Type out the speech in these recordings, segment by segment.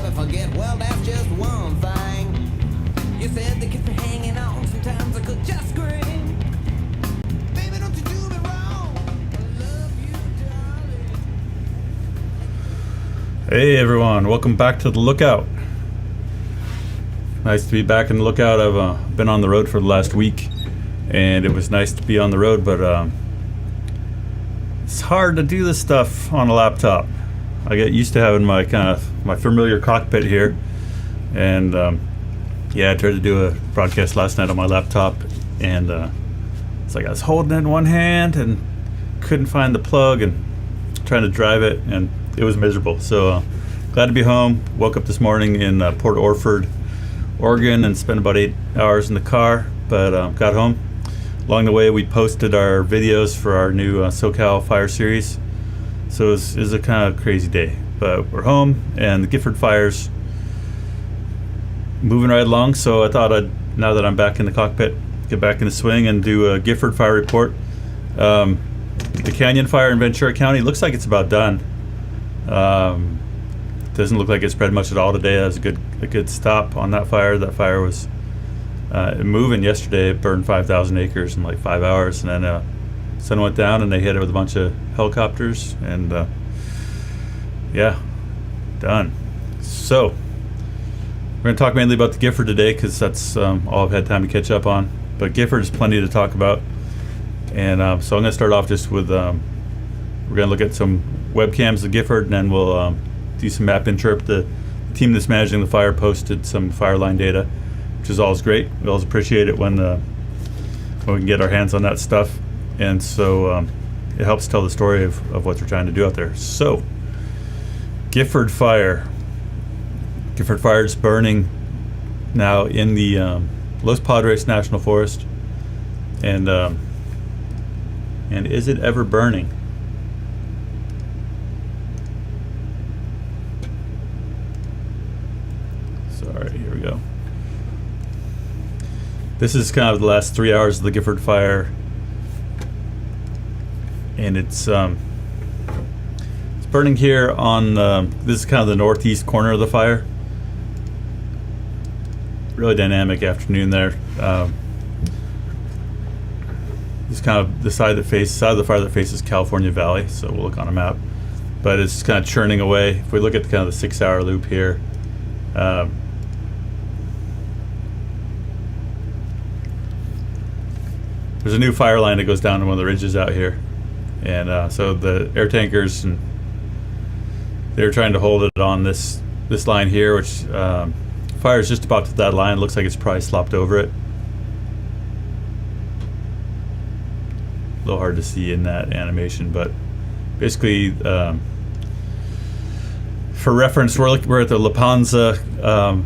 never forget, well, that's just one thing. You said the kids were hanging on, sometimes I could just scream. Baby, don't you do me wrong. I love you, darling. Hey everyone, welcome back to the Lookout. Nice to be back in the Lookout. I've been on the road for the last week, and it was nice to be on the road, but it's hard to do this stuff on a laptop. I get used to having my my familiar cockpit here, and yeah, I tried to do a broadcast last night on my laptop, and it's like I was holding it in one hand and couldn't find the plug and trying to drive it, and it was miserable. So glad to be home. Woke up this morning in Port Orford, Oregon, and spent about 8 hours in the car, but got home. Along the way, we posted our videos for our new SoCal Fire series. So it was a kind of crazy day, but we're home, and the Gifford Fire's moving right along. So I thought now that I'm back in the cockpit, get back in the swing and do a Gifford Fire report. The Canyon Fire in Ventura County looks like it's about done. Doesn't look like it spread much at all today. That was a good stop on that fire. That fire was moving yesterday. It burned 5,000 acres in like 5 hours, and then sun went down and they hit it with a bunch of helicopters, and yeah, done. So we're going to talk mainly about the Gifford today because that's all I've had time to catch up on, but Gifford is plenty to talk about. And so I'm going to start off just with we're going to look at some webcams of Gifford, and then we'll do some map interp. The team that's managing the fire posted some fire line data, which is always great. We always appreciate it when we can get our hands on that stuff, and so it helps tell the story of what they're trying to do out there. So Gifford Fire. Gifford Fire is burning now in the Los Padres National Forest, and is it ever burning? Sorry, here we go. This is kind of the last 3 hours of the Gifford Fire, and it's burning here on this is kind of the northeast corner of the fire. Really dynamic afternoon there. It's kind of the side of the fire that faces California Valley, so we'll look on a map. But it's kind of churning away. If we look at kind of the 6 hour loop here, there's a new fire line that goes down to one of the ridges out here, and so the air tankers, and they're trying to hold it on this line here, which fire is just about to that line. Looks like it's probably slopped over it. A little hard to see in that animation, but basically, for reference, we're at the La Panza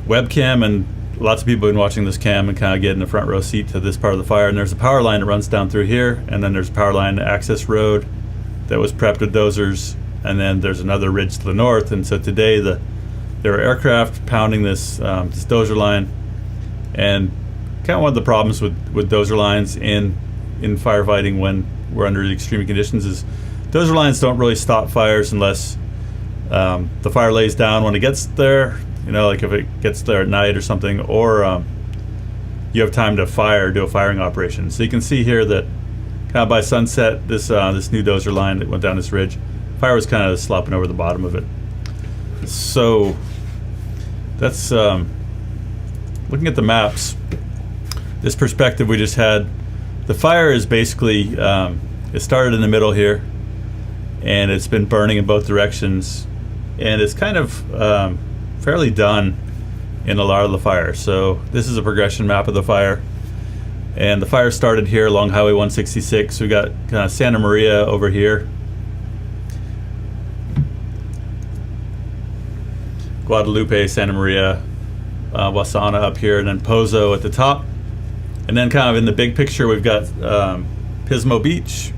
webcam, and lots of people have been watching this cam and kind of getting a front row seat to this part of the fire. And there's a power line that runs down through here, and then there's a power line access road that was prepped with dozers, and then there's another ridge to the north. And so today there were aircraft pounding this dozer line, and kind of one of the problems with dozer lines in firefighting when we're under extreme conditions is dozer lines don't really stop fires unless the fire lays down when it gets there. You know, like if it gets there at night or something, or you have time to do a firing operation. So you can see here that kind of by sunset, this new dozer line that went down this ridge, fire was kind of slopping over the bottom of it. So that's looking at the maps. This perspective we just had, the fire is basically it started in the middle here, and it's been burning in both directions, and it's kind of fairly done in a lot of the fire. So this is a progression map of the fire, and the fire started here along Highway 166. We got kind of Santa Maria over here, Guadalupe, Santa Maria, Wasana up here, and then Pozo at the top. And then kind of in the big picture, we've got Pismo Beach,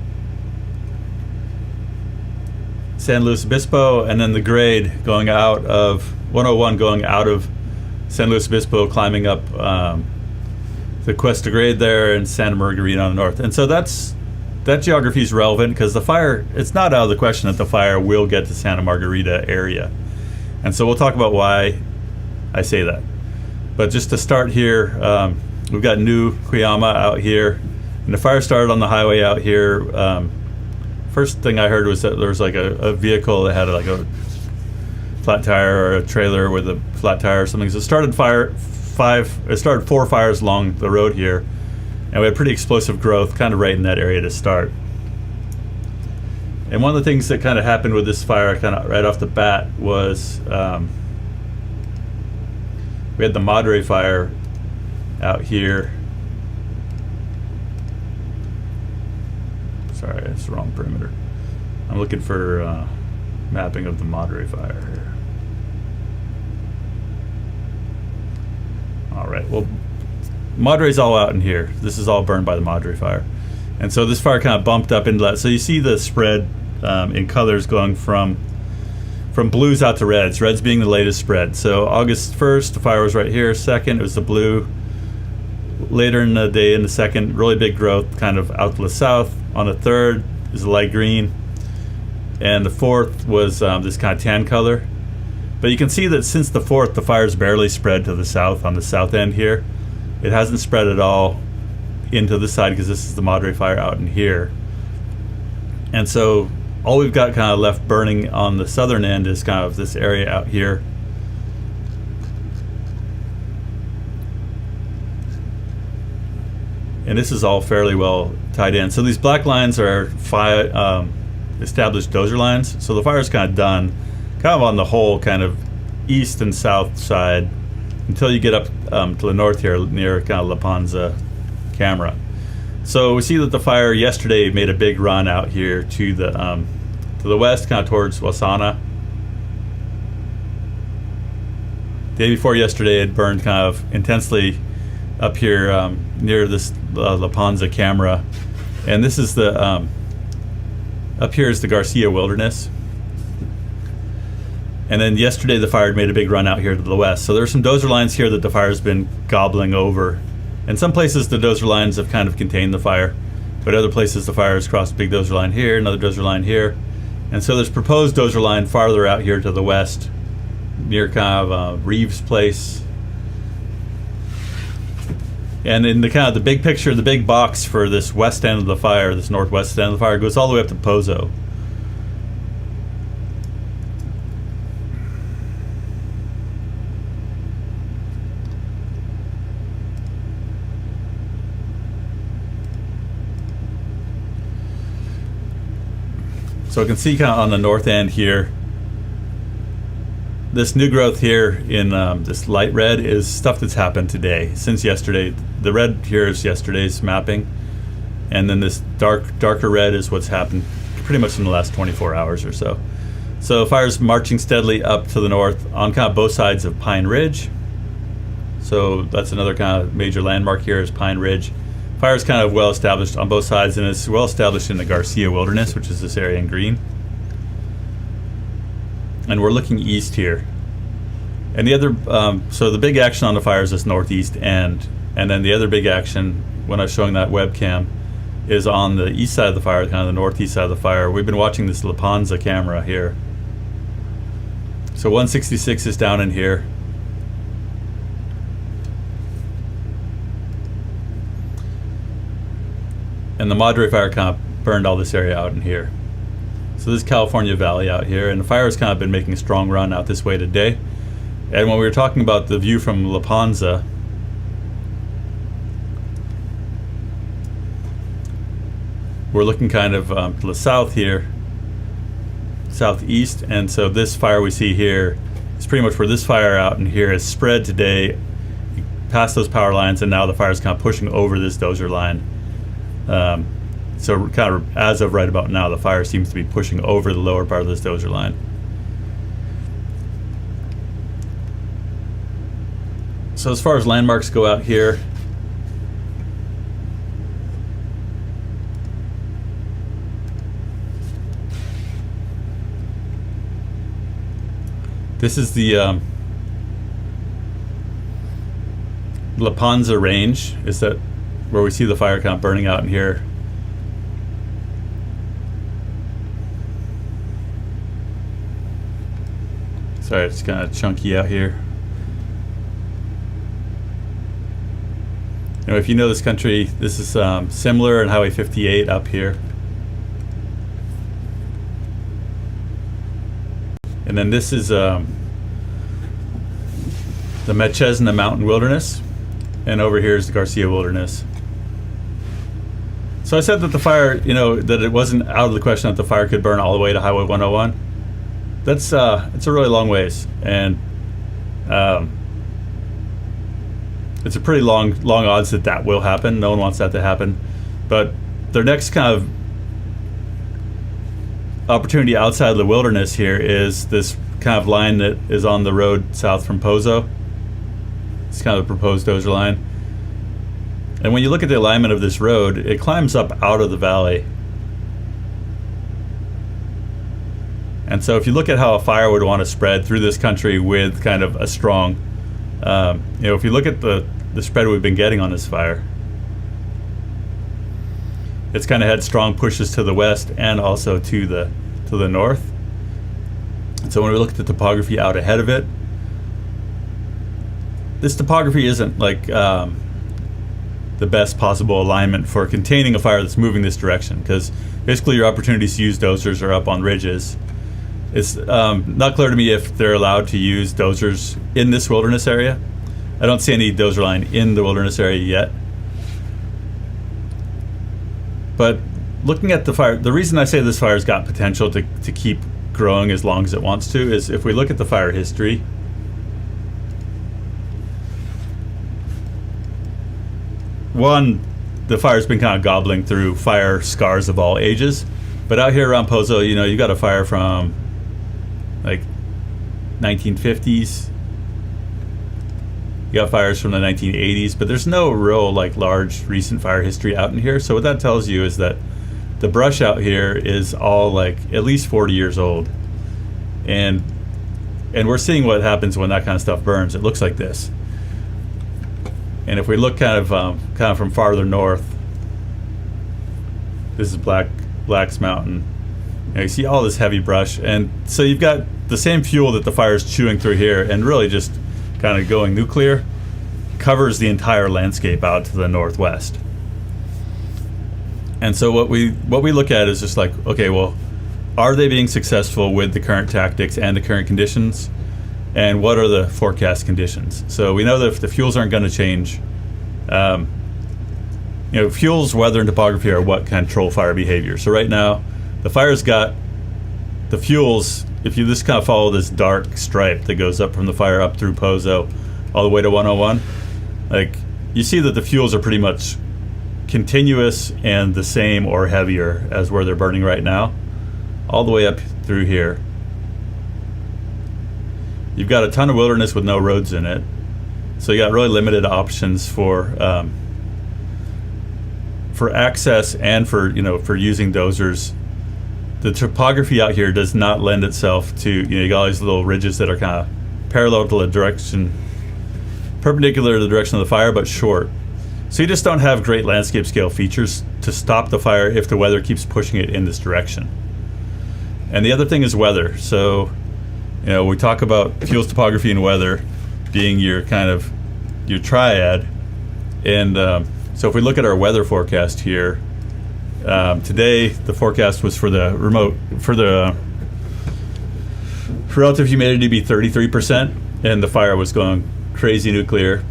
San Luis Obispo, and then the grade going out of 101 going out of San Luis Obispo, climbing up the Cuesta grade there, and Santa Margarita on the north. And so that geography is relevant because the fire, it's not out of the question that the fire will get to Santa Margarita area. And so we'll talk about why I say that. But just to start here, we've got New Cuyama out here, and the fire started on the highway out here. First thing I heard was that there was like a vehicle that had like a flat tire or a trailer with a flat tire or something. So it started four fires along the road here, and we had pretty explosive growth kind of right in that area to start. And one of the things that kind of happened with this fire kind of right off the bat was we had the Madre fire out here. Sorry, it's the wrong perimeter. I'm looking for mapping of the Madre fire here. All right, well, Madre's all out in here. This is all burned by the Madre fire. And so this fire kind of bumped up into that. So you see the spread in colors going from blues out to reds, reds being the latest spread. So August 1st, the fire was right here. 2nd, it was the blue. Later in the day, in the 2nd, really big growth kind of out to the south. On the 3rd is the light green. And the 4th was this kind of tan color. But you can see that since the 4th, the fire's barely spread to the south on the south end here. It hasn't spread at all into this side because this is the Madre fire out in here. And so all we've got kind of left burning on the southern end is kind of this area out here. And this is all fairly well tied in. So these black lines are established dozer lines. So the fire's kind of done, kind of on the whole kind of east and south side until you get up to the north here near kind of La Panza camera. So we see that the fire yesterday made a big run out here to the west, kind of towards Wasana. The day before yesterday, it burned kind of intensely up here near this La Panza camera, and this is the up here is the Garcia Wilderness. And then yesterday, the fire made a big run out here to the west. So there's some dozer lines here that the fire's been gobbling over. In some places, the dozer lines have kind of contained the fire, but other places, the fire has crossed a big dozer line here, another dozer line here. And so there's proposed dozer line farther out here to the west, near kind of Reeves Place. And in the kind of the big picture, the big box for this west end of the fire, this northwest end of the fire, goes all the way up to Pozo. So I can see kind of on the north end here, this new growth here in this light red is stuff that's happened today, since yesterday. The red here is yesterday's mapping, and then this darker red is what's happened pretty much in the last 24 hours or so. So the fire's marching steadily up to the north on kind of both sides of Pine Ridge. So that's another kind of major landmark here is Pine Ridge. Fire is kind of well established on both sides, and it's well established in the Garcia Wilderness, which is this area in green. And we're looking east here. And the other, so the big action on the fire is this northeast end. And then the other big action, when I was showing that webcam, is on the east side of the fire, kind of the northeast side of the fire. We've been watching this La Panza camera here. So 166 is down in here. And the Madre fire kind of burned all this area out in here. So this is California Valley out here, and the fire has kind of been making a strong run out this way today. And when we were talking about the view from La Panza, we're looking kind of to the south here, southeast, and so this fire we see here is pretty much where this fire out in here has spread today, past those power lines, and now the fire is kind of pushing over this dozer line. So kind of as of right about now, the fire seems to be pushing over the lower part of this dozer line. So as far as landmarks go out here, this is the La Panza range. Is that where we see the fire kind of burning out in here? Sorry, it's kind of chunky out here. if you know this country, this is similar in Highway 58 up here. And then this is the Mechesna Mountain Wilderness, and over here is the Garcia Wilderness. So I said that the fire, that it wasn't out of the question that the fire could burn all the way to Highway 101. That's it's a really long ways, and it's a pretty long odds that will happen. No one wants that to happen, but their next kind of opportunity outside of the wilderness here is this kind of line that is on the road south from Pozo. It's kind of a proposed dozer line. And when you look at the alignment of this road, it climbs up out of the valley. And so if you look at how a fire would want to spread through this country with kind of a strong, if you look at the spread we've been getting on this fire, it's kind of had strong pushes to the west and also to the north. And so when we look at the topography out ahead of it, this topography isn't like the best possible alignment for containing a fire that's moving this direction, because basically your opportunities to use dozers are up on ridges. It's not clear to me if they're allowed to use dozers in this wilderness area. I don't see any dozer line in the wilderness area yet. But looking at the fire, the reason I say this fire's got potential to keep growing as long as it wants to is if we look at the fire history. One, the fire's been kind of gobbling through fire scars of all ages. But out here around Pozo, you got a fire from like 1950s. You got fires from the 1980s, but there's no real like large recent fire history out in here. So what that tells you is that the brush out here is all like at least 40 years old. And we're seeing what happens when that kind of stuff burns. It looks like this. And if we look kind of from farther north, this is Black's Mountain. You see all this heavy brush, and so you've got the same fuel that the fire is chewing through here, and really just kind of going nuclear, covers the entire landscape out to the northwest. And so what we look at is just like, okay, well, are they being successful with the current tactics and the current conditions? And what are the forecast conditions? So we know that if the fuels aren't going to change, fuels, weather, and topography are what control fire behavior. So right now, the fire's got the fuels. If you just kind of follow this dark stripe that goes up from the fire up through Pozo all the way to 101, like you see that the fuels are pretty much continuous and the same or heavier as where they're burning right now, all the way up through here. You've got a ton of wilderness with no roads in it, so you got really limited options for access and for using dozers. The topography out here does not lend itself to you got all these little ridges that are kind of parallel to the direction, perpendicular to the direction of the fire, but short. So you just don't have great landscape scale features to stop the fire if the weather keeps pushing it in this direction. And the other thing is weather. So we talk about fuels, topography, and weather being your triad. And so if we look at our weather forecast here, today the forecast was for the relative humidity to be 33%, and the fire was going crazy nuclear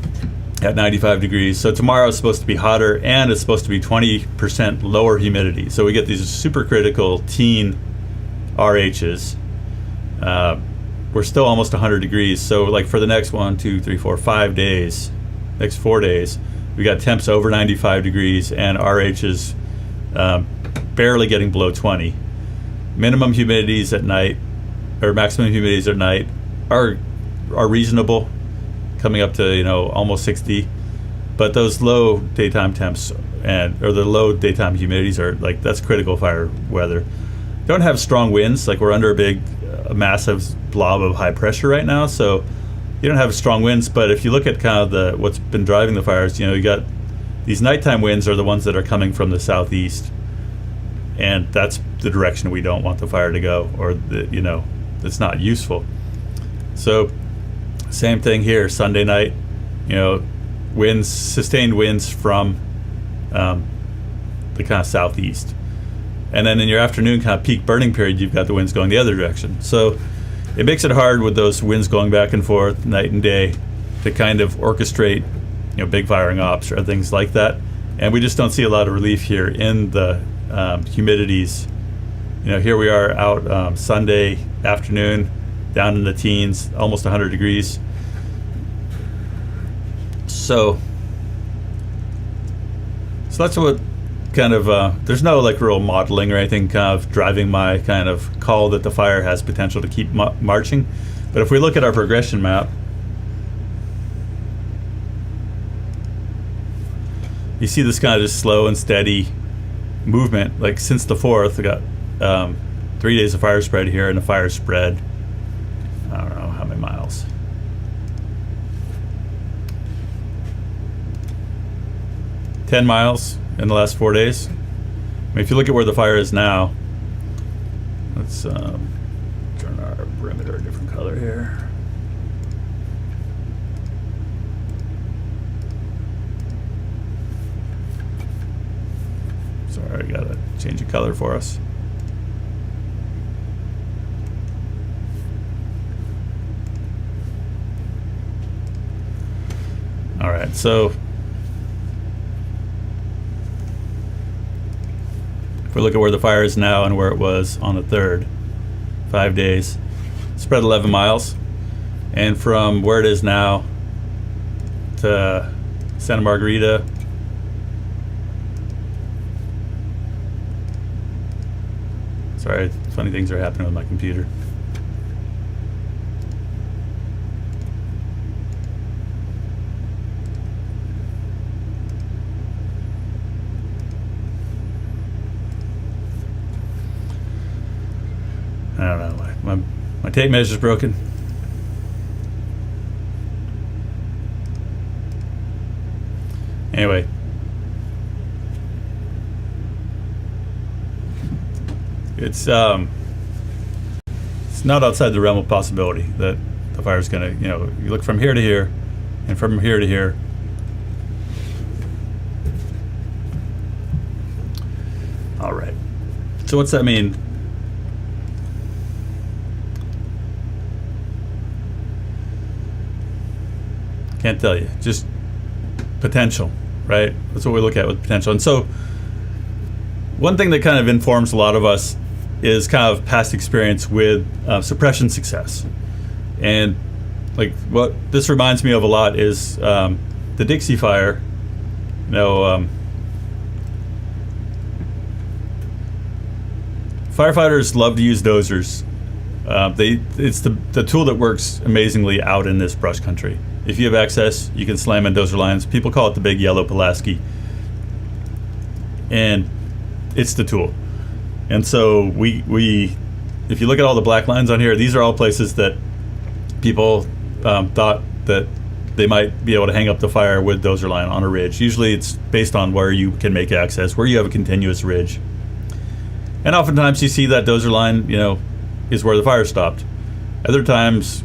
at 95 degrees. So tomorrow is supposed to be hotter, and it's supposed to be 20% lower humidity. So we get these supercritical teen RHs. We're still almost 100 degrees. So like for the next 5 days, next 4 days, we got temps over 95 degrees and RHs barely getting below 20. Minimum humidities at night, or maximum humidities at night, are reasonable, coming up to almost 60. But those low daytime temps or the low daytime humidities are like, that's critical fire weather. Don't have strong winds, like we're under a massive blob of high pressure right now, so you don't have strong winds. But if you look at kind of what's been driving the fires, you got these nighttime winds are the ones that are coming from the southeast, and that's the direction we don't want the fire to go, or it's not useful. So same thing here, Sunday night, winds, sustained winds from the kind of southeast. And then in your afternoon kind of peak burning period, you've got the winds going the other direction. So it makes it hard with those winds going back and forth night and day to kind of orchestrate, big firing ops or things like that. And we just don't see a lot of relief here in the humidities. Here we are out Sunday afternoon, down in the teens, almost 100 degrees. So that's what kind of, there's no like real modeling or anything kind of driving my kind of call that the fire has potential to keep marching. But if we look at our progression map, you see this kind of just slow and steady movement. Like since the 4th, we got 3 days of fire spread here, and the fire spread, I don't know how many miles. $10 miles in the last 4 days. I mean, if you look at where the fire is now, let's turn our perimeter a different color here. Sorry, I gotta change the color for us. All right, so if we look at where the fire is now and where it was on the 3rd, 5 days, spread 11 miles. And from where it is now to Santa Margarita, sorry, funny things are happening with my computer. I don't know, my tape measure's broken. Anyway, it's not outside the realm of possibility that the fire's gonna, you look from here to here and from here to here. All right, so what's that mean? Can't tell you. Just potential, right? That's what we look at with potential. And so one thing that kind of informs a lot of us is kind of past experience with suppression success. And like what this reminds me of a lot is the Dixie Fire. Firefighters love to use dozers. It's the tool that works amazingly out in this brush country. If you have access, you can slam in dozer lines. People call it the big yellow Pulaski. And it's the tool. And so we if you look at all the black lines on here, these are all places that people thought that they might be able to hang up the fire with dozer line on a ridge. Usually it's based on where you can make access, where you have a continuous ridge. And oftentimes you see that dozer line, is where the fire stopped. Other times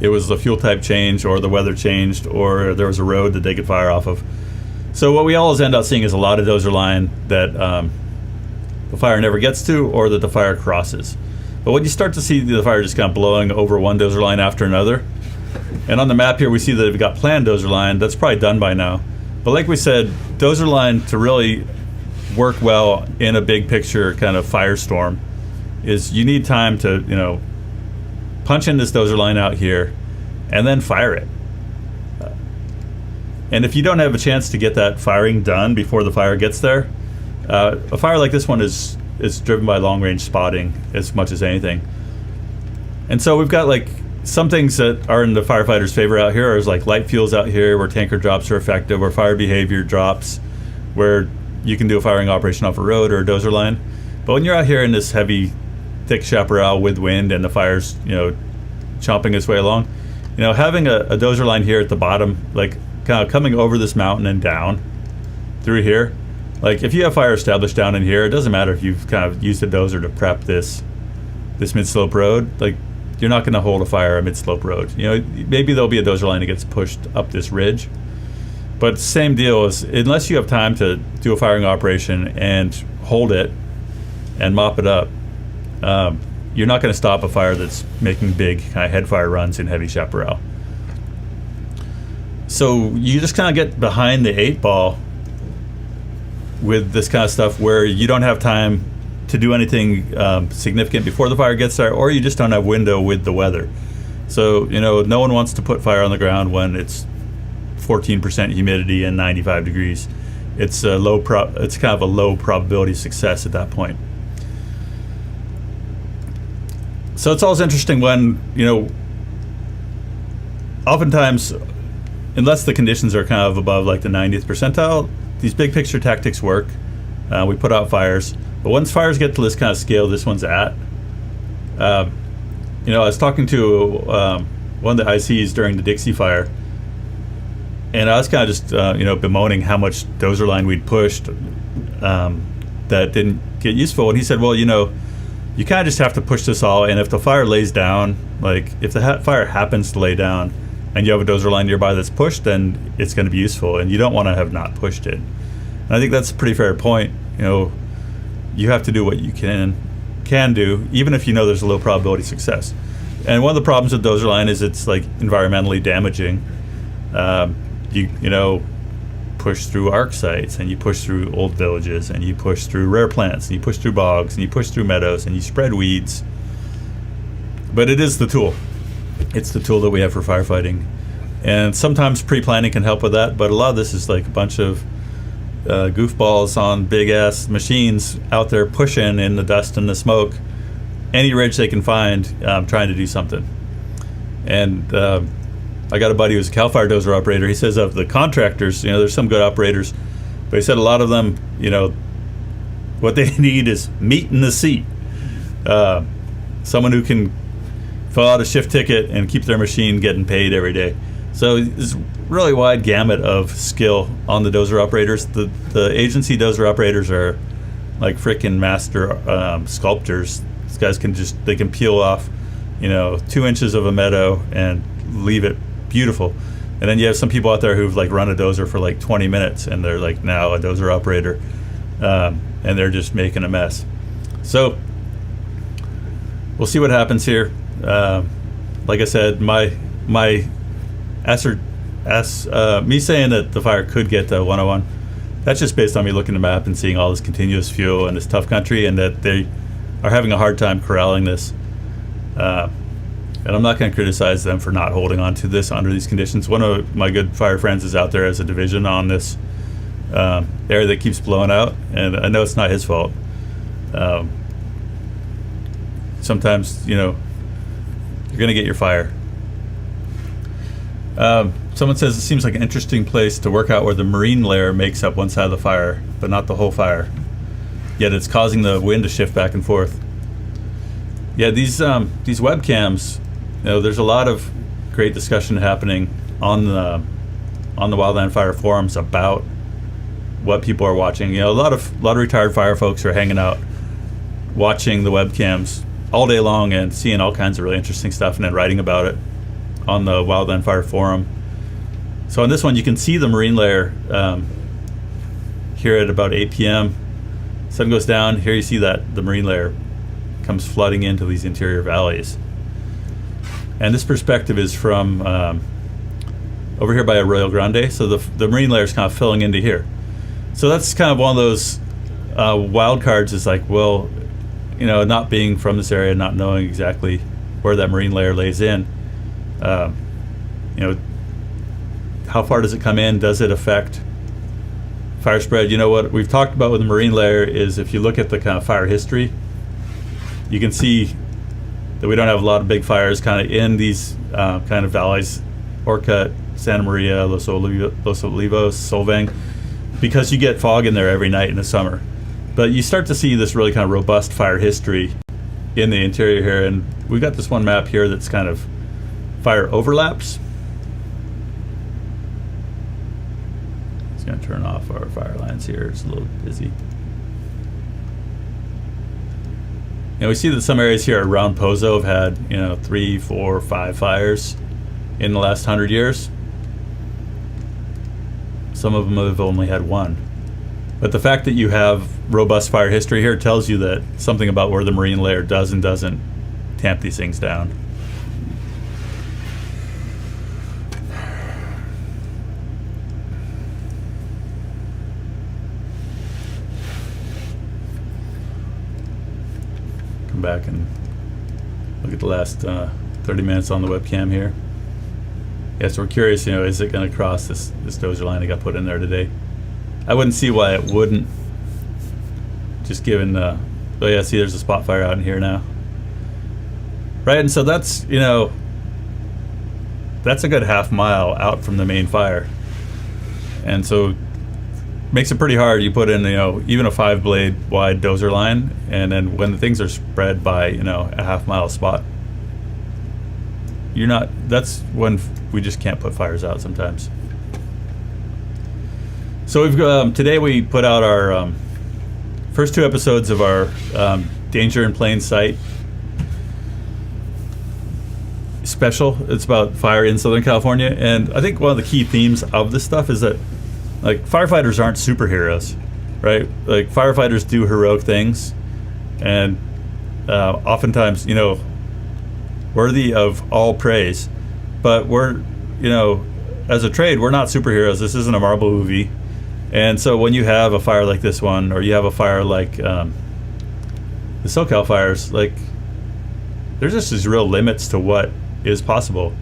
it was the fuel type change, or the weather changed, or there was a road that they could fire off of. So what we always end up seeing is a lot of dozer line that the fire never gets to, or that the fire crosses. But when you start to see the fire just kind of blowing over one dozer line after another, and on the map here we see that we've got planned dozer line, that's probably done by now. But like we said, dozer line to really work well in a big picture kind of firestorm is you need time to, punch in this dozer line out here and then fire it. And if you don't have a chance to get that firing done before the fire gets there, a fire like this one is driven by long range spotting as much as anything. And so we've got like some things that are in the firefighter's favor out here is like light fuels out here where tanker drops are effective, where fire behavior drops, where you can do a firing operation off a road or a dozer line. But when you're out here in this heavy, thick chaparral with wind and the fire's, chomping its way along, having a dozer line here at the bottom, like kind of coming over this mountain and down through here, like if you have fire established down in here, it doesn't matter if you've kind of used a dozer to prep this mid-slope road, like you're not going to hold a fire a mid-slope road. Maybe there'll be a dozer line that gets pushed up this ridge, But same deal is, unless you have time to do a firing operation and hold it and mop it up, you're not going to stop a fire that's making big kind of head fire runs in heavy chaparral. So you just kind of get behind the 8 ball with this kind of stuff where you don't have time to do anything significant before the fire gets there, or you just don't have window with the weather. So, no one wants to put fire on the ground when it's 14% humidity and 95 degrees. It's it's kind of a low probability of success at that point. So it's always interesting when, oftentimes, unless the conditions are kind of above like the 90th percentile, these big picture tactics work. We put out fires, but once fires get to this kind of scale this one's at, I was talking to one of the ICs during the Dixie fire, and I was kind of just bemoaning how much dozer line we'd pushed that didn't get useful. And he said, well, you kind of just have to push this all, and if the fire lays down, like if the fire happens to lay down and you have a dozer line nearby that's pushed, then it's going to be useful, and you don't want to have not pushed it. And I think that's a pretty fair point. You have to do what you can do, even if there's a low probability of success. And one of the problems with dozer line is it's like environmentally damaging. You push through arc sites, and you push through old villages, and you push through rare plants, and you push through bogs, and you push through meadows, and you spread weeds. But it is the tool. It's the tool that we have for firefighting. And sometimes pre-planning can help with that, but a lot of this is like a bunch of goofballs on big-ass machines out there pushing in the dust and the smoke, any ridge they can find, trying to do something. And I got a buddy who's a CAL FIRE dozer operator. He says of the contractors, there's some good operators, but he said a lot of them, what they need is meat in the seat. Someone who can fill out a shift ticket and keep their machine getting paid every day. So there's a really wide gamut of skill on the dozer operators. The agency dozer operators are like freaking master sculptors. These guys they can peel off, 2 inches of a meadow and leave it beautiful. And then you have some people out there who've like run a dozer for like 20 minutes and they're like now a dozer operator, and they're just making a mess. So we'll see what happens here. Like I said, me saying that the fire could get to 101, that's just based on me looking at the map and seeing all this continuous fuel in this tough country, and that they are having a hard time corralling this. And I'm not going to criticize them for not holding on to this under these conditions. One of my good fire friends is out there as a division on this area that keeps blowing out, and I know it's not his fault. Sometimes, you're going to get your fire. Someone says it seems like an interesting place to work out where the marine layer makes up one side of the fire, but not the whole fire. Yet it's causing the wind to shift back and forth. Yeah, these webcams, there's a lot of great discussion happening on the Wildland Fire forums about what people are watching. A lot of retired fire folks are hanging out, watching the webcams all day long and seeing all kinds of really interesting stuff, and then writing about it on the Wildland Fire forum. So on this one, you can see the marine layer here at about 8 p.m. Sun goes down. Here you see that the marine layer comes flooding into these interior valleys. And this perspective is from over here by Arroyo Grande. So the marine layer is kind of filling into here. So that's kind of one of those wild cards. Is like, well, not being from this area, not knowing exactly where that marine layer lays in. How far does it come in? Does it affect fire spread? What we've talked about with the marine layer is, if you look at the kind of fire history, you can see that we don't have a lot of big fires kind of in these kind of valleys, Orcutt, Santa Maria, Los Olivos, Solvang, because you get fog in there every night in the summer. But you start to see this really kind of robust fire history in the interior here, and we've got this one map here that's kind of fire overlaps. Just going to turn off our fire lines here. It's a little busy. We see that some areas here around Pozo have had 3, 4, 5 fires in the last 100 years. Some of them have only had one. But the fact that you have robust fire history here tells you that something about where the marine layer does and doesn't tamp these things down. Come back and look at the last 30 minutes on the webcam here. Yeah, so we're curious, is it going to cross this dozer line that got put in there today? I wouldn't see why it wouldn't. Just given, oh yeah, see there's a spot fire out in here now. Right, and so that's, that's a good half mile out from the main fire. And so makes it pretty hard. You put in, even a 5-blade wide dozer line, and then when the things are spread by, a half mile spot, that's when we just can't put fires out sometimes. So we've today we put out our first 2 episodes of our Danger in Plain Sight special. It's about fire in Southern California, and I think one of the key themes of this stuff is that firefighters aren't superheroes, right? Firefighters do heroic things, and oftentimes worthy of all praise, but we're as a trade, we're not superheroes. This isn't a Marvel movie. And so when you have a fire like this one, or you have a fire like the SoCal fires, there's just these real limits to what is possible.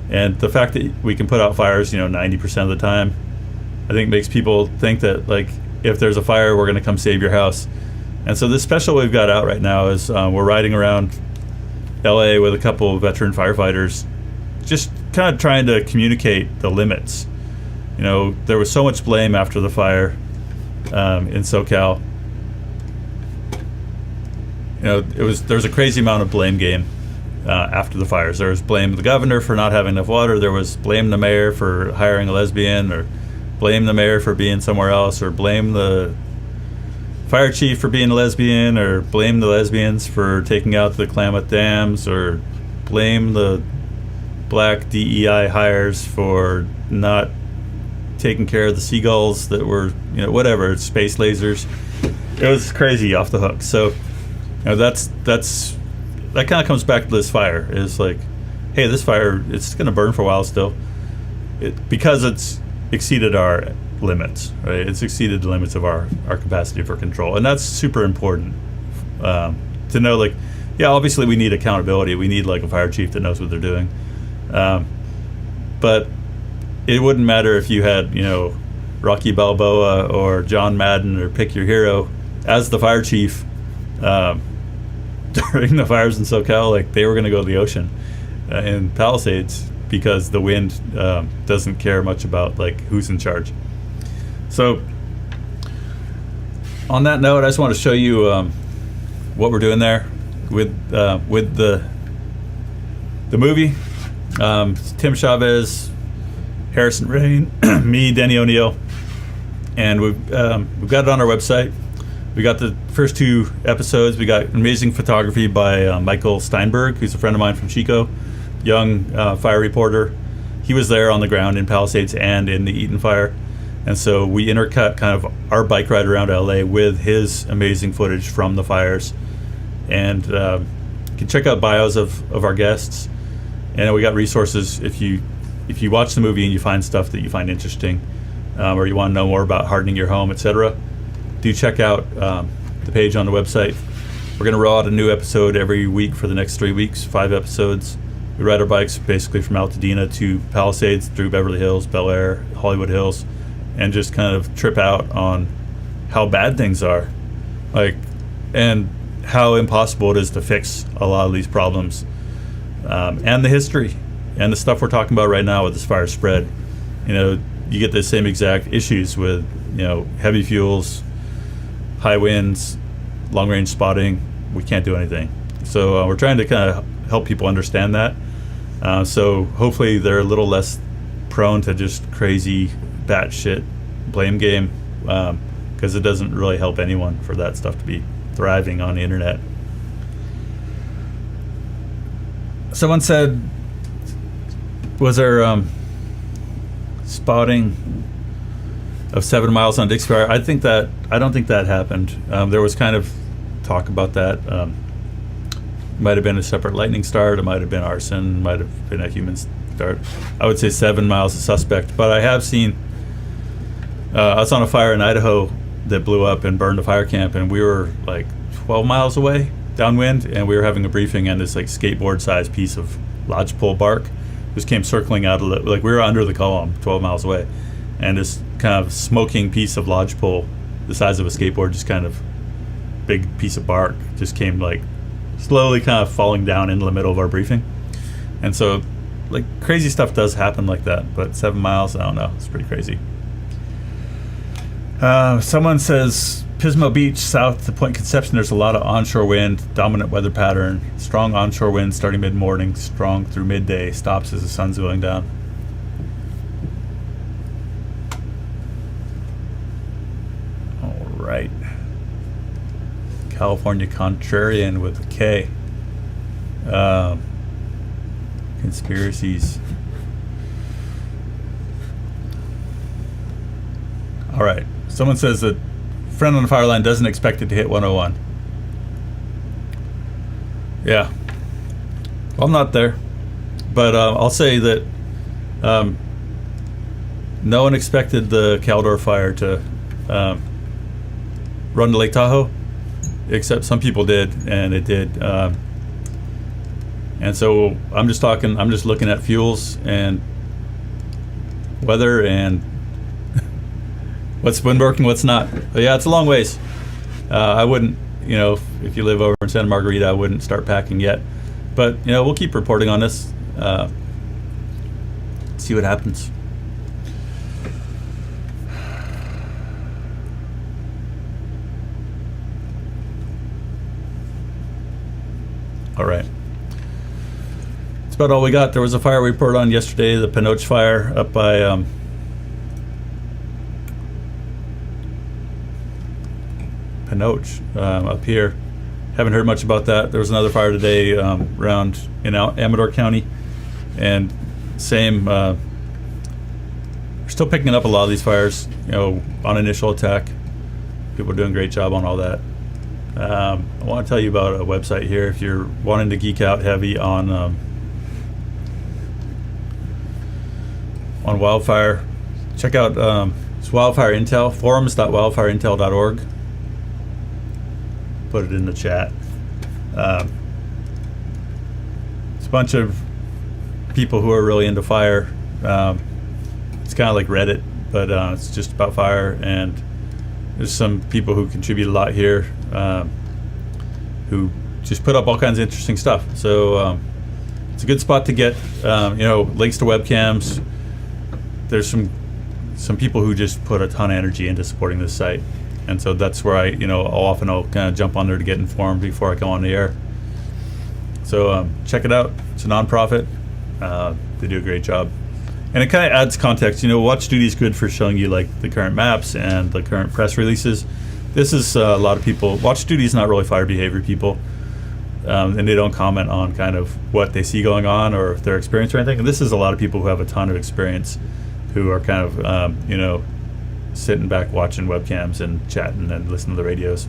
And the fact that we can put out fires 90% of the time, I think makes people think that if there's a fire, we're going to come save your house. And so this special we've got out right now is we're riding around LA with a couple of veteran firefighters, just kind of trying to communicate the limits. There was so much blame after the fire in SoCal. There was a crazy amount of blame game after the fires. There was blame the governor for not having enough water. There was blame the mayor for hiring a lesbian, or blame the mayor for being somewhere else, or blame the fire chief for being a lesbian, or blame the lesbians for taking out the Klamath dams, or blame the black DEI hires for not taking care of the seagulls that were, whatever, space lasers. It was crazy off the hook. So, that kind of comes back to this fire. Is hey, this fire, it's going to burn for a while still, because it's exceeded our limits, right? It's exceeded the limits of our capacity for control, and that's super important to know. Obviously we need accountability. We need a fire chief that knows what they're doing, but it wouldn't matter if you had, Rocky Balboa or John Madden or pick your hero as the fire chief during the fires in SoCal. They were going to go to the ocean in Palisades, because the wind doesn't care much about who's in charge. So on that note, I just want to show you what we're doing there with the movie. Tim Chavez, Harrison Rain, me, Denny O'Neill, and we've got it on our website. We got the first 2 episodes. We got amazing photography by Michael Steinberg, who's a friend of mine from Chico, young fire reporter. He was there on the ground in Palisades and in the Eaton fire, and so we intercut kind of our bike ride around LA with his amazing footage from the fires. And you can check out bios of our guests, and we got resources if you watch the movie and you find stuff that you find interesting, or you want to know more about hardening your home, etc. Do check out the page on the website. We're going to roll out a new episode every week for the next 3 weeks, 5 episodes. We ride our bikes basically from Altadena to Palisades, through Beverly Hills, Bel Air, Hollywood Hills, and just kind of trip out on how bad things are, and how impossible it is to fix a lot of these problems, and the history and the stuff we're talking about right now with this fire spread. You get the same exact issues with heavy fuels, high winds, long range spotting. We can't do anything. So we're trying to kind of help people understand that. So hopefully they're a little less prone to just crazy batshit blame game, because it doesn't really help anyone for that stuff to be thriving on the internet. Someone said, was there spotting of 7 miles on Dixie Fire. I don't think that happened. There was kind of talk about that. Might have been a separate lightning start. It might have been arson. Might have been a human start. I would say 7 miles is suspect. But I have seen. I was on a fire in Idaho that blew up and burned a fire camp, and we were like 12 miles away downwind, and we were having a briefing, and this like skateboard-sized piece of lodgepole bark just came circling out of like we were under the column 12 miles away, and this kind of smoking piece of lodgepole the size of a skateboard, just kind of big piece of bark, just came like slowly kind of falling down into the middle of our briefing. And so like crazy stuff does happen like that, but 7 miles, I don't know, it's pretty crazy. Someone says Pismo Beach south to Point Conception, there's a lot of onshore wind, dominant weather pattern, strong onshore wind starting mid-morning, strong through midday, stops as the sun's going down. All right. California Contrarian with a K. Conspiracies. All right. Someone says that friend on the fire line doesn't expect it to hit 101. Yeah. Well, I'm not there. But I'll say that no one expected the Caldor Fire to run to Lake Tahoe, except some people did, and it did. And so I'm just looking at fuels and weather and what's been working, what's not. But yeah, it's a long ways. I wouldn't, if you live over in Santa Margarita, I wouldn't start packing yet. But, we'll keep reporting on this. See what happens. All right. That's about all we got. There was a fire we reported on yesterday, the Pinoche fire up by Pinoche up here. Haven't heard much about that. There was another fire today around in Amador County, and same. We're still picking up a lot of these fires, on initial attack. People are doing a great job on all that. I want to tell you about a website here if you're wanting to geek out heavy on wildfire. Check out it's Wildfire Intel, forums.wildfireintel.org. Put it in the chat. It's a bunch of people who are really into fire. It's kind of like Reddit, but it's just about fire, and there's some people who contribute a lot here, who just put up all kinds of interesting stuff. So it's a good spot to get links to webcams. There's some people who just put a ton of energy into supporting this site, and so that's where I'll kind of jump on there to get informed before I go on the air. So check it out. It's a nonprofit. They do a great job, and it kind of adds context. Watch Duty is good for showing you like the current maps and the current press releases. This is a lot of people. Watch Duty is not really fire behavior people, and they don't comment on kind of what they see going on or their experience or anything. And this is a lot of people who have a ton of experience, who are kind of sitting back watching webcams and chatting and listening to the radios.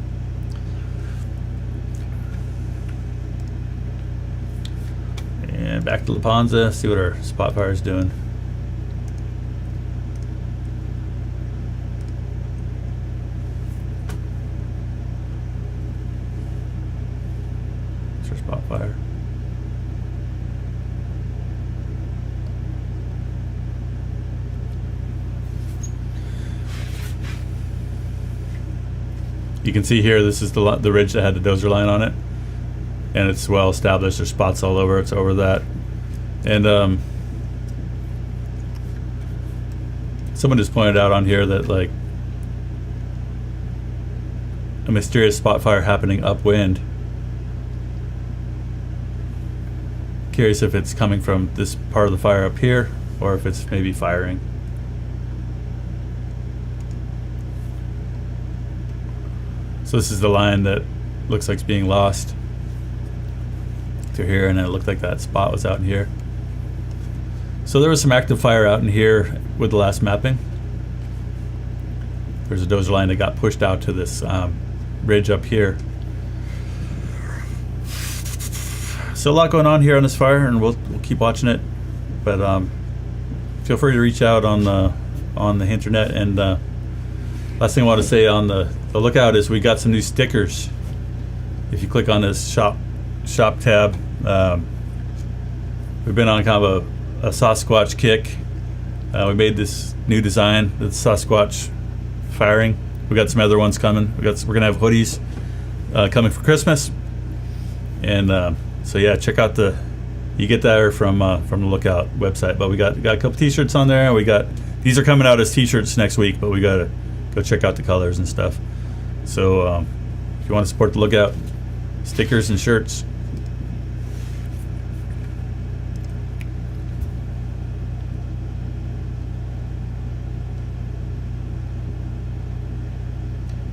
And back to La Panza, see what our spot fire is doing. It's our spot fire. You can see here, this is the ridge that had the dozer line on it, and it's well established. There's spots all over. It's over that, and someone just pointed out on here that like a mysterious spot fire happening upwind. Curious if it's coming from this part of the fire up here, or if it's maybe firing. So this is the line that looks like it's being lost through here, and then it looked like that spot was out in here. So there was some active fire out in here with the last mapping. there's a dozer line that got pushed out to this ridge up here. So a lot going on here on this fire, and we'll keep watching it. But feel free to reach out on the internet. And last thing I want to say on the lookout is we got some new stickers. If you click on this shop tab, we've been on kind of a Sasquatch kick. We made this new design that's Sasquatch firing. We got some other ones coming. We're gonna have hoodies coming for Christmas, and so yeah, check out you get that from the Lookout website. But we got a couple T-shirts on there. These are coming out as T-shirts next week, but we gotta go check out the colors and stuff. So if you want to support the Lookout, stickers and shirts.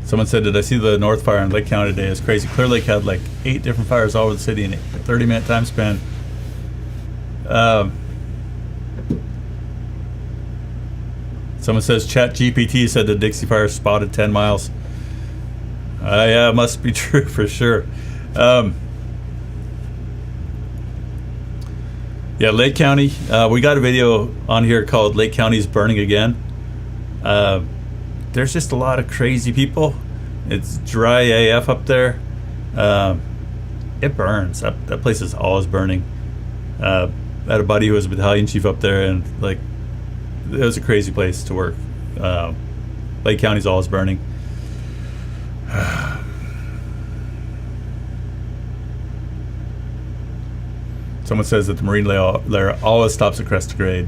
Someone said, did I see the North Fire in Lake County today? It's crazy. Clear Lake had like 8 different fires all over the city in a 30-minute time span. Someone says, Chat GPT said the Dixie Fire spotted 10 miles. Yeah, it must be true for sure. Yeah, Lake County. We got a video on here called Lake County's Burning Again. There's just a lot of crazy people. It's dry AF up there. It burns. That place is always burning. I had a buddy who was a battalion chief up there, and like, it was a crazy place to work. Lake County's always burning. Someone says that the marine layer always stops at crest grade.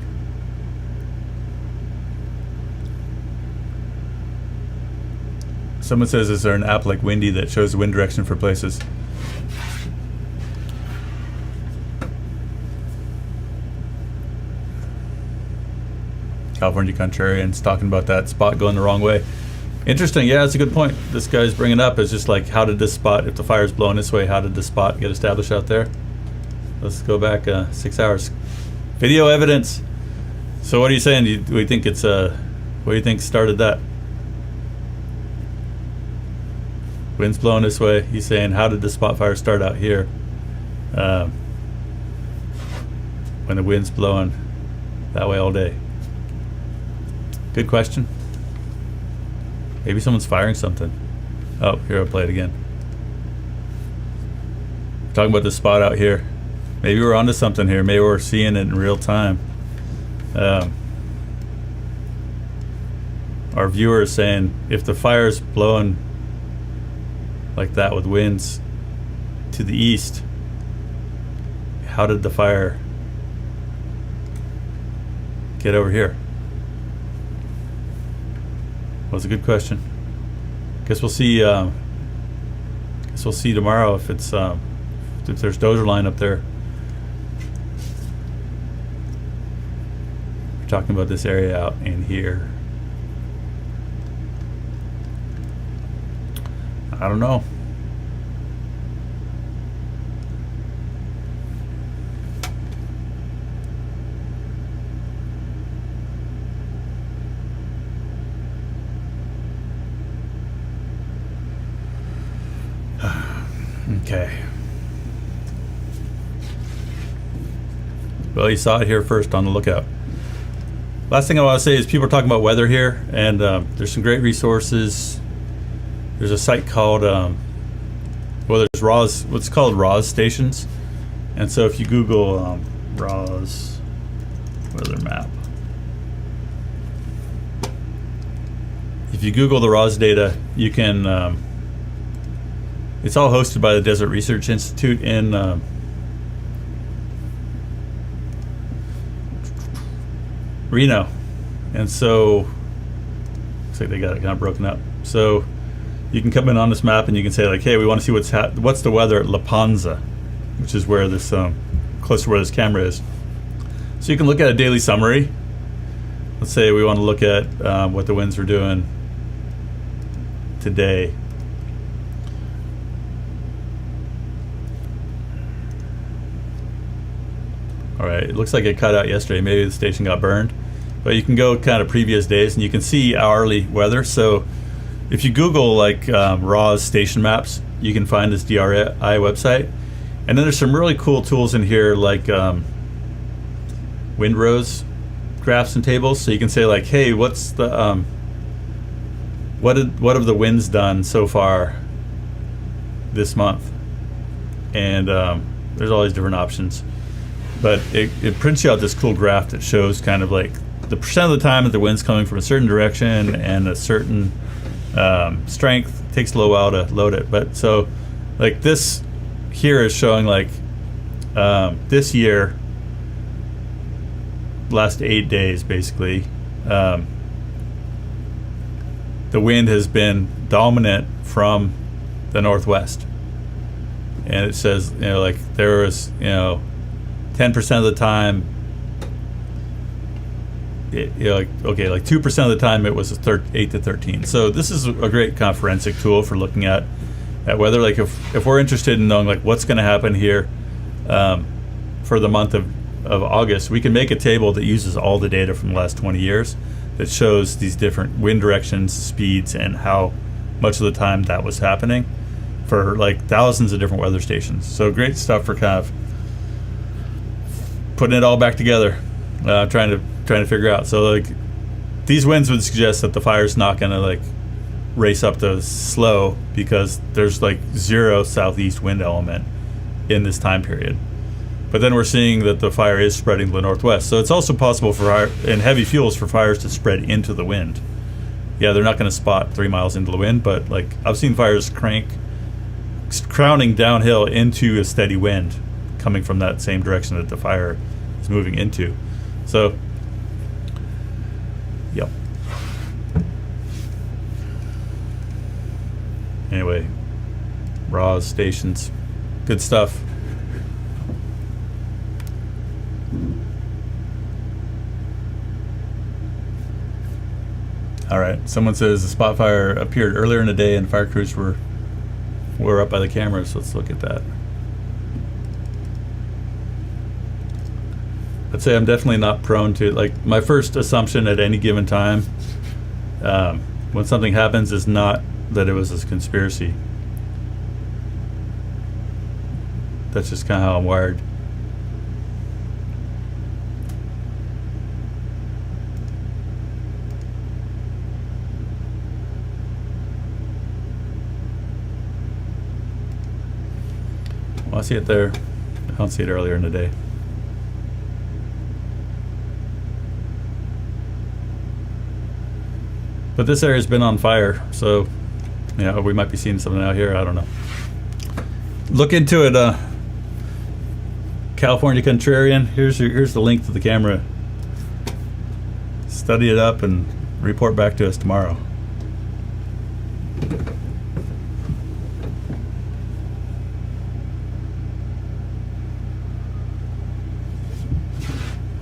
Someone says, is there an app like Windy that shows the wind direction for places? California Contrarian's talking about that spot going the wrong way. Interesting. Yeah, that's a good point. This guy's bringing up is just like, how did this spot, if the fire's blowing this way, how did this spot get established out there? Let's go back 6 hours. Video evidence. So what are you saying? Do you think it's what do you think started that? Wind's blowing this way. He's saying, how did the spot fire start out here? When the wind's blowing that way all day. Good question. Maybe someone's firing something. Oh, here, I'll play it again. We're talking about the spot out here. Maybe we're onto something here. Maybe we're seeing it in real time. Our viewer is saying, if the fire's blowing like that with winds to the east, how did the fire get over here? Well, that's a good question. Guess we'll see. Guess we'll see tomorrow if it's if there's dozer line up there. We're talking about this area out in here. I don't know. Okay. Well, you saw it here first on the Lookout. Last thing I want to say is people are talking about weather here, and there's some great resources. There's a site called, well, there's RAWS, what's called RAWS stations. And so if you Google RAWS weather map, if you Google the RAWS data, you can, it's all hosted by the Desert Research Institute in Reno. And so, looks like they got it kind of broken up. So you can come in on this map and you can say like, hey, we want to see what's the weather at La Panza, which is where this, close to where this camera is. So you can look at a daily summary. Let's say we want to look at what the winds are doing today. All right, it looks like it cut out yesterday. Maybe the station got burned. But you can go kind of previous days and you can see hourly weather. So if you Google like RAW's station maps, you can find this DRI website. And then there's some really cool tools in here, like windrows graphs and tables. So you can say like, hey, what's the what have the winds done so far this month? And there's all these different options. But it prints you out this cool graph that shows kind of like the percent of the time that the wind's coming from a certain direction and a certain strength. It takes a little while to load it. But so like this here is showing like this year, last 8 days basically, the wind has been dominant from the northwest. And it says, like there was, 10% of the time, like 2% of the time it was 8 to 13. So this is a great kind of forensic tool for looking at weather. Like if we're interested in knowing like what's going to happen here for the month of August, we can make a table that uses all the data from the last 20 years that shows these different wind directions, speeds, and how much of the time that was happening for like thousands of different weather stations. So great stuff for kind of putting it all back together, trying to figure out. So like these winds would suggest that the fire's not going to like race up to slow because there's like 0 southeast wind element in this time period. But then we're seeing that the fire is spreading to the northwest. So it's also possible for in heavy fuels for fires to spread into the wind. Yeah, they're not going to spot 3 miles into the wind, but like I've seen fires crowning downhill into a steady wind coming from that same direction that the fire is moving into. So, yep. Anyway, RAW's stations, good stuff. All right, someone says the spot fire appeared earlier in the day and fire crews were up by the cameras. So let's look at that. I'd say I'm definitely not prone to, like, my first assumption at any given time when something happens is not that it was a conspiracy. That's just kind of how I'm wired. Well, I see it there. I don't see it earlier in the day. But this area's been on fire, so we might be seeing something out here. I don't know. Look into it, California Contrarian. Here's the link to the camera. Study it up and report back to us tomorrow.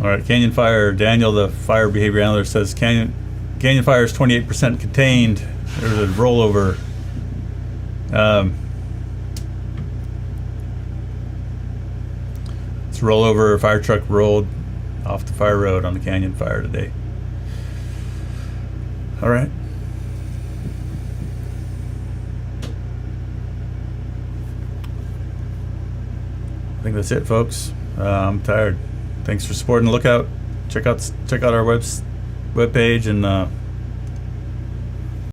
All right, Canyon Fire. Daniel, the fire behavior analyst, says Canyon Fire is 28% contained. There's a rollover. It's rollover. A fire truck rolled off the fire road on the Canyon Fire today. All right. I think that's it, folks. I'm tired. Thanks for supporting the Lookout. Check out our webpage and